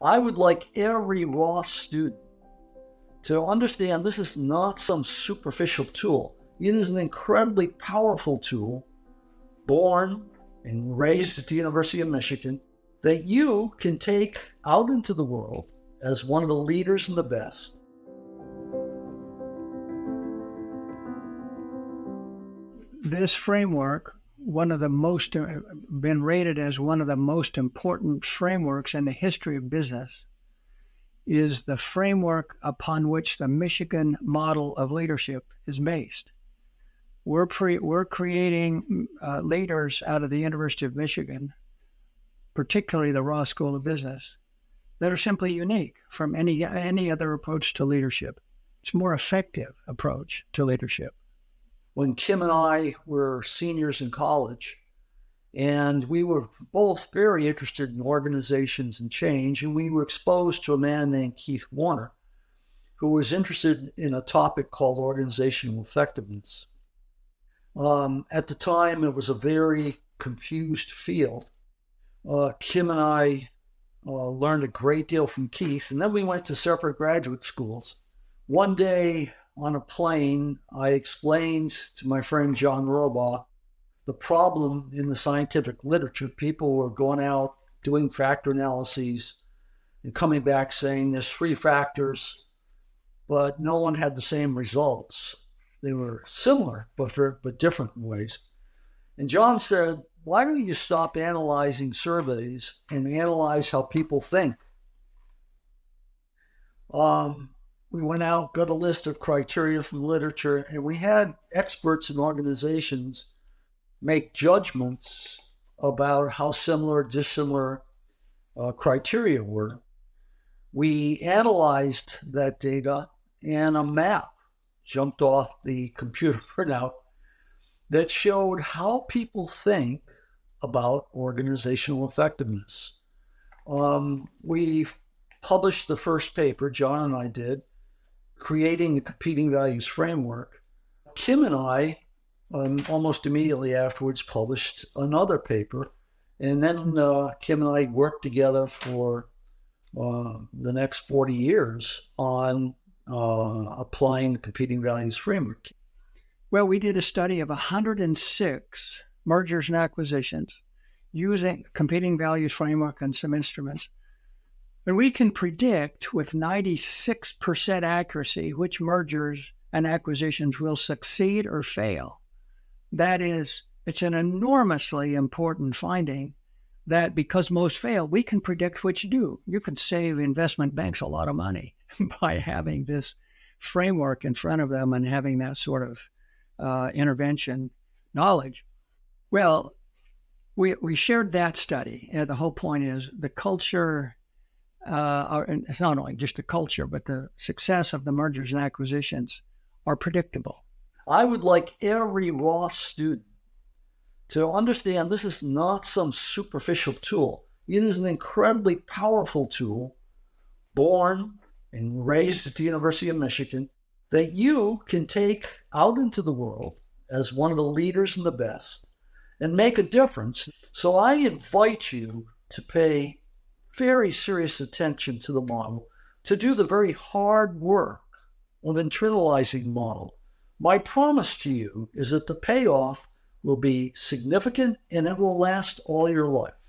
I would like every Ross student to understand this is not some superficial tool. It is an incredibly powerful tool, born and raised at the University of Michigan, that you can take out into the world as one of the leaders and the best. This framework, been rated as one of the most important frameworks in the history of business, is the framework upon which the Michigan model of leadership is based. We're creating leaders out of the University of Michigan, particularly the Ross School of Business, that are simply unique from any other approach to leadership. It's a more effective approach to leadership. When Kim and I were seniors in college, and we were both very interested in organizations and change, and we were exposed to a man named Keith Warner, who was interested in a topic called organizational effectiveness. At the time, it was a very confused field. Kim and I learned a great deal from Keith, and then we went to separate graduate schools. One day on a plane, I explained to my friend John Robaugh the problem in the scientific literature. People were going out doing factor analyses and coming back saying there's 3 factors, but no one had the same results. They were similar, but different in ways. And John said, why don't you stop analyzing surveys and analyze how people think? We went out, got a list of criteria from literature, and we had experts in organizations make judgments about how similar or dissimilar criteria were. We analyzed that data, and a map jumped off the computer printout that showed how people think about organizational effectiveness. We published the first paper, John and I did, creating the competing values framework. Kim and I, almost immediately afterwards, published another paper. And then Kim and I worked together for the next 40 years on applying the competing values framework. Well, we did a study of 106 mergers and acquisitions using competing values framework and some instruments. And we can predict with 96% accuracy which mergers and acquisitions will succeed or fail. That is, it's an enormously important finding that because most fail, we can predict which do. You could save investment banks a lot of money by having this framework in front of them and having that sort of intervention knowledge. Well, we shared that study. And the whole point is the culture, it's not only just the culture, but the success of the mergers and acquisitions are predictable. I would like every Ross student to understand this is not some superficial tool. It is an incredibly powerful tool, born and raised at the University of Michigan, that you can take out into the world as one of the leaders and the best and make a difference. So I invite you to pay very serious attention to the model, to do the very hard work of internalizing the model. My promise to you is that the payoff will be significant and it will last all your life.